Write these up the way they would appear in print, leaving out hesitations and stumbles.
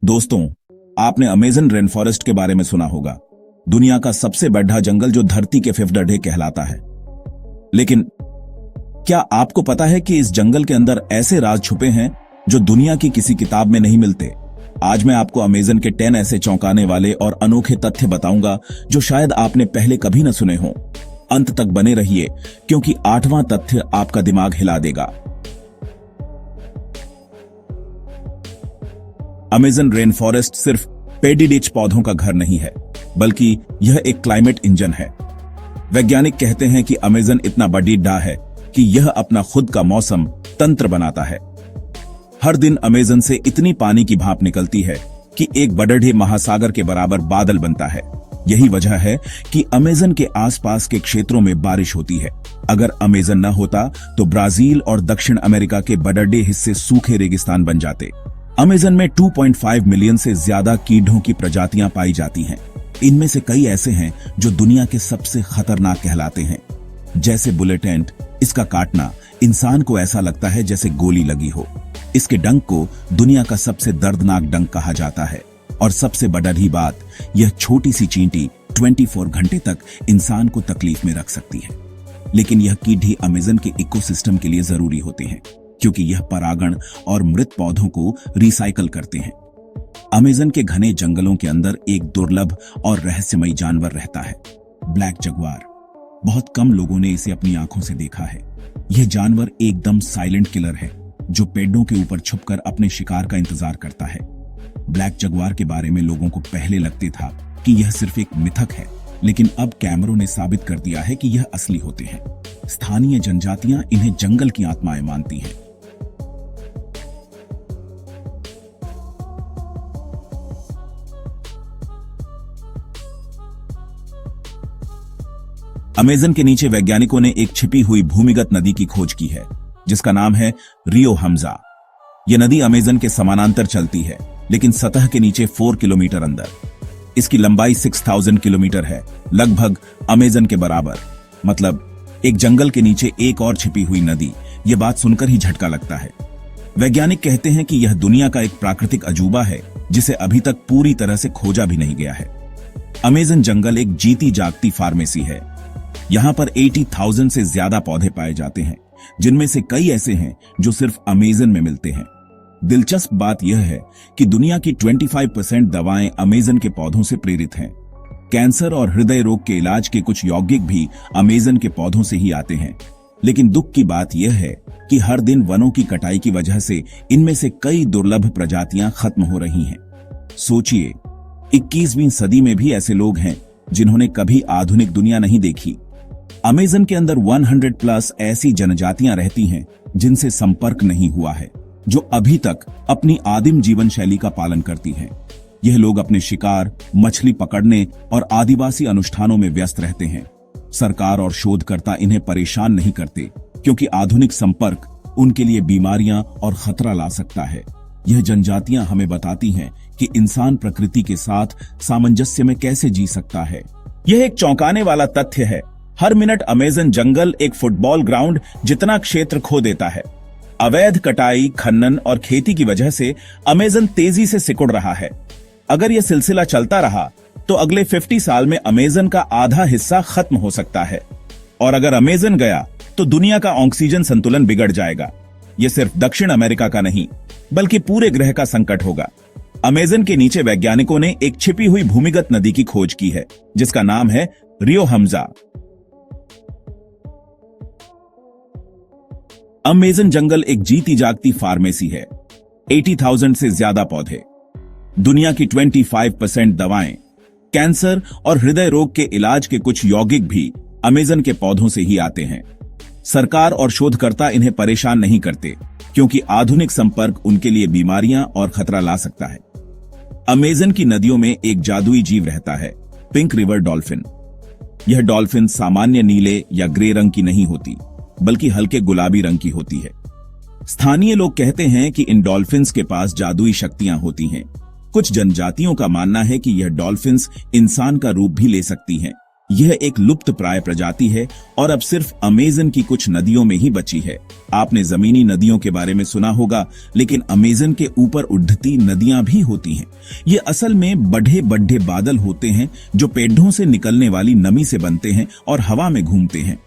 दोस्तों, आपने Amazon rain forest के बारे में सुना होगा। दुनिया का सबसे बड़ा जंगल जो धरती के फेफड़े कहलाता है। लेकिन क्या आपको पता है कि इस जंगल के अंदर ऐसे राज छुपे हैं जो दुनिया की किसी किताब में नहीं मिलते। आज मैं आपको अमेज़न के 10 ऐसे चौंकाने वाले और अनोखे तथ्य बताऊंगा जो शायद आपने पहले कभी न सुने हों। अंत तक बने रहिए, क्योंकि 8वां तथ्य आपका दिमाग हिला देगा। अमेज़न रेन फॉरेस्ट सिर्फ पेडी रिच पौधों का घर नहीं है, बल्कि यह एक क्लाइमेट इंजन है। वैज्ञानिक कहते हैं कि अमेज़न इतना बड़ा है कि यह अपना खुद का मौसम तंत्र बनाता है। हर दिन अमेज़न से इतनी पानी की भाप निकलती है कि एक बड़े महासागर के बराबर बादल बनता है। यही वजह है कि अमेज़न के आसपास के क्षेत्रों में बारिश होती है। अगर अमेज़न न होता तो ब्राजील और दक्षिण अमेरिका के बड़े हिस्से सूखे रेगिस्तान बन जाते। अमेज़न में 2.5 मिलियन से ज्यादा कीड़ों की प्रजातियां पाई जाती हैं। इनमें से कई ऐसे हैं जो दुनिया के सबसे खतरनाक कहलाते हैं, जैसे बुलेट एंट। इसका काटना इंसान को ऐसा लगता है जैसे गोली लगी हो। इसके डंक को दुनिया का सबसे दर्दनाक डंक कहा जाता है। और सबसे बड़ी बात, यह छोटी सी चींटी 24 घंटे तक इंसान को तकलीफ में रख सकती है। लेकिन यह कीड़े अमेज़न के इकोसिस्टम के लिए जरूरी होते हैं, क्योंकि यह परागण और मृत पौधों को रिसाइकल करते हैं। अमेज़न के घने जंगलों के अंदर एक दुर्लभ और रहस्यमयी जानवर रहता है, ब्लैक जगुआर। बहुत कम लोगों ने इसे अपनी आंखों से देखा है। यह जानवर एकदम साइलेंट किलर है, जो पेड़ों के ऊपर छुपकर अपने शिकार का इंतजार करता है। ब्लैक जगुआर के बारे में लोगों को पहले लगते था कि यह सिर्फ एक मिथक है, लेकिन अब कैमरों ने साबित कर दिया है कि यह असली होते हैं। स्थानीय जनजातियां इन्हें जंगल की आत्माएं मानती हैं। अमेज़न के नीचे वैज्ञानिकों ने एक छिपी हुई भूमिगत नदी की खोज की है, जिसका नाम है रियो हमजा। यह नदी अमेज़न के समानांतर चलती है, लेकिन सतह के नीचे 4 किलोमीटर अंदर। इसकी लंबाई 6000 किलोमीटर है, लगभग अमेज़न के बराबर। मतलब एक जंगल के नीचे एक और छिपी हुई नदी। यह बात सुनकर ही झटका लगता है। वैज्ञानिक कहते हैं कि यह दुनिया का एक प्राकृतिक अजूबा है, जिसे अभी तक पूरी तरह से खोजा भी नहीं गया है। अमेज़न जंगल एक जीती जागती फार्मेसी है। यहां पर 80,000 से ज्यादा पौधे पाए जाते हैं, जिनमें से कई ऐसे हैं जो सिर्फ अमेज़न में मिलते हैं। दिलचस्प बात यह है कि दुनिया की 25% दवाएं अमेज़न के पौधों से प्रेरित हैं। कैंसर और हृदय रोग के इलाज के कुछ यौगिक भी अमेज़न के पौधों से ही आते हैं। लेकिन दुख की बात यह है कि हर दिन वनों की कटाई की वजह से इनमें से कई दुर्लभ प्रजातियां खत्म हो रही हैं। सोचिए, 21वीं सदी में भी ऐसे लोग हैं जिन्होंने कभी आधुनिक दुनिया नहीं देखी। अमेज़न के अंदर 100+ ऐसी जनजातियां रहती हैं जिनसे संपर्क नहीं हुआ है, जो अभी तक अपनी आदिम जीवन शैली का पालन करती हैं। यह लोग अपने शिकार, मछली पकड़ने और आदिवासी अनुष्ठानों में व्यस्त रहते हैं। सरकार और शोधकर्ता इन्हें परेशान नहीं करते, क्योंकि आधुनिक संपर्क उनके लिए बीमारियां और खतरा ला सकता है। यह जनजातियां हमें बताती हैं कि इंसान प्रकृति के साथ सामंजस्य में कैसे जी सकता है। यह एक चौंकाने वाला तथ्य है। हर मिनट अमेज़न जंगल एक फुटबॉल ग्राउंड जितना क्षेत्र खो देता है। अवैध कटाई, खनन और खेती की वजह से अमेज़न तेजी से सिकुड़ रहा है। अगर यह सिलसिला चलता रहा तो अगले 50 साल में अमेज़न का आधा हिस्सा खत्म हो सकता है। और अगर अमेज़न गया तो दुनिया का ऑक्सीजन संतुलन बिगड़ जाएगा। यह सिर्फ दक्षिण अमेरिका का नहीं, बल्कि पूरे ग्रह का संकट होगा। अमेज़न के नीचे वैज्ञानिकों ने एक छिपी हुई भूमिगत नदी की खोज की है, जिसका नाम है रियो हमजा। अमेज़न जंगल एक जीती जागती फार्मेसी है। 80,000 से ज्यादा पौधे, दुनिया की 25% दवाएं, कैंसर और हृदय रोग के इलाज के कुछ यौगिक भी अमेज़न के पौधों से ही आते हैं। सरकार और शोधकर्ता इन्हें परेशान नहीं करते, क्योंकि आधुनिक संपर्क उनके लिए बीमारियां और खतरा ला सकता है। अमेज़न की नदियों में एक जादुई जीव रहता है, पिंक रिवर डॉल्फिन। यह डॉल्फिन सामान्य नीले या ग्रे रंग की नहीं होती, बल्कि हल्के गुलाबी रंग की होती है। स्थानीय लोग कहते हैं कि इन डॉल्फिन्स के पास जादुई शक्तियां होती हैं। कुछ जनजातियों का मानना है कि यह डॉल्फिन्स इंसान का रूप भी ले सकती हैं, यह एक लुप्त प्राय प्रजाति है और अब सिर्फ अमेज़न की कुछ नदियों में ही बची है। आपने जमीनी नदियों के बारे में सुना होगा, लेकिन अमेज़न के ऊपर उड़ती नदियां भी होती हैं। ये असल में बड़े बड़े बादल होते हैं जो पेड़ों से निकलने वाली नमी से बनते हैं और हवा में घूमते हैं।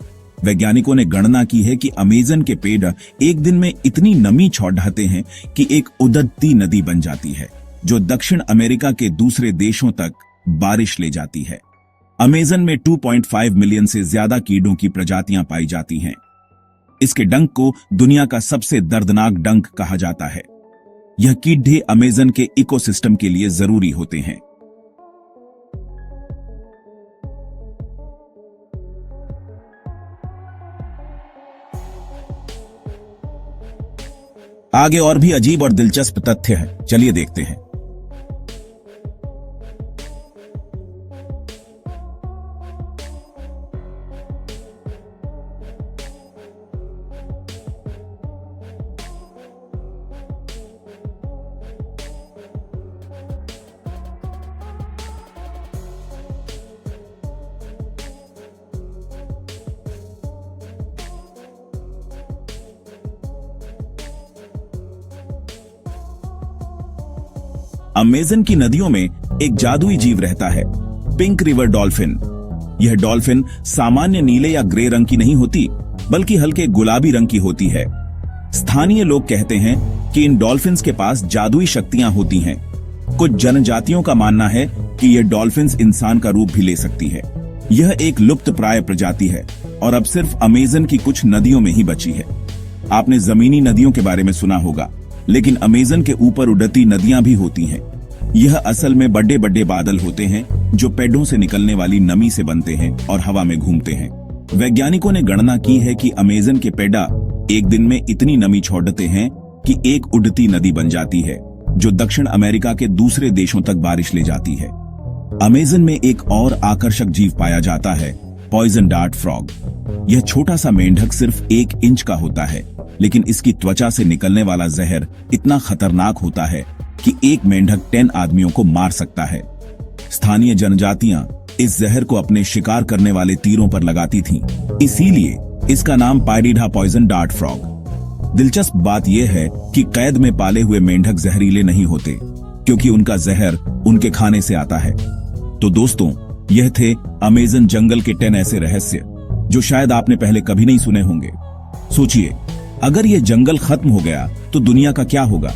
वैज्ञानिकों ने गणना की है कि अमेज़न के पेड़ एक दिन में इतनी नमी छोड़ाते हैं कि एक उड़ती नदी बन जाती है, जो दक्षिण अमेरिका के दूसरे देशों तक बारिश ले जाती है। अमेज़न में 2.5 मिलियन से ज्यादा कीड़ों की प्रजातियां पाई जाती हैं। इसके डंक को दुनिया का सबसे दर्दनाक डंक कहा जाता है। यह कीड़े अमेज़न के इकोसिस्टम के लिए जरूरी होते हैं। आगे और भी अजीब और दिलचस्प तथ्य हैं, चलिए देखते हैं। अमेज़न की नदियों में एक जादुई जीव रहता है, पिंक रिवर डॉल्फिन। यह डॉल्फिन सामान्य नीले या ग्रे रंग की नहीं होती, बल्कि हल्के गुलाबी रंग की होती है। स्थानीय लोग कहते हैं कि इन डॉल्फिन्स के पास जादुई शक्तियां होती हैं। कुछ जनजातियों का मानना है कि यह डॉल्फिन्स इंसान का रूप भी ले सकती है। यह एक लुप्त प्राय प्रजाति है और अब सिर्फ अमेज़न की कुछ नदियों में ही बची है। आपने जमीनी नदियों के बारे में सुना होगा, लेकिन अमेज़न के ऊपर उड़ती नदियां भी होती हैं। यह असल में बड़े बड़े बादल होते हैं जो पेड़ों से निकलने वाली नमी से बनते हैं और हवा में घूमते हैं। वैज्ञानिकों ने गणना की है कि अमेज़न के पेड़ एक दिन में इतनी नमी छोड़ते हैं कि एक उड़ती नदी बन जाती है, जो दक्षिण अमेरिका के दूसरे देशों तक बारिश ले जाती है। अमेज़न में एक और आकर्षक जीव पाया जाता है, पॉइजन डार्ट फ्रॉग। यह छोटा सा मेंढक सिर्फ 1 इंच का होता है, लेकिन इसकी त्वचा से निकलने वाला जहर इतना खतरनाक होता है कि एक मेंढक 10 आदमियों को मार सकता है। स्थानीय जनजातियां इस जहर को अपने शिकार करने वाले तीरों पर लगाती थीं, इसीलिए इसका नाम पायरिडा पॉइजन डार्ट फ्रॉग। दिलचस्प बात यह है कि कैद में पाले हुए मेंढक जहरीले नहीं होते, क्योंकि उनका जहर उनके खाने से आता है। तो दोस्तों, यह थे अमेज़न जंगल के 10 ऐसे रहस्य जो शायद आपने पहले कभी नहीं सुने होंगे। सोचिए, अगर यह जंगल खत्म हो गया तो दुनिया का क्या होगा?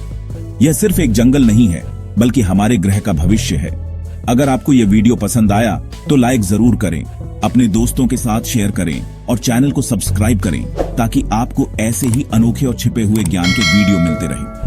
यह सिर्फ एक जंगल नहीं है, बल्कि हमारे ग्रह का भविष्य है। अगर आपको यह वीडियो पसंद आया तो लाइक जरूर करें, अपने दोस्तों के साथ शेयर करें और चैनल को सब्सक्राइब करें, ताकि आपको ऐसे ही अनोखे और छिपे हुए ज्ञान के वीडियो मिलते रहें।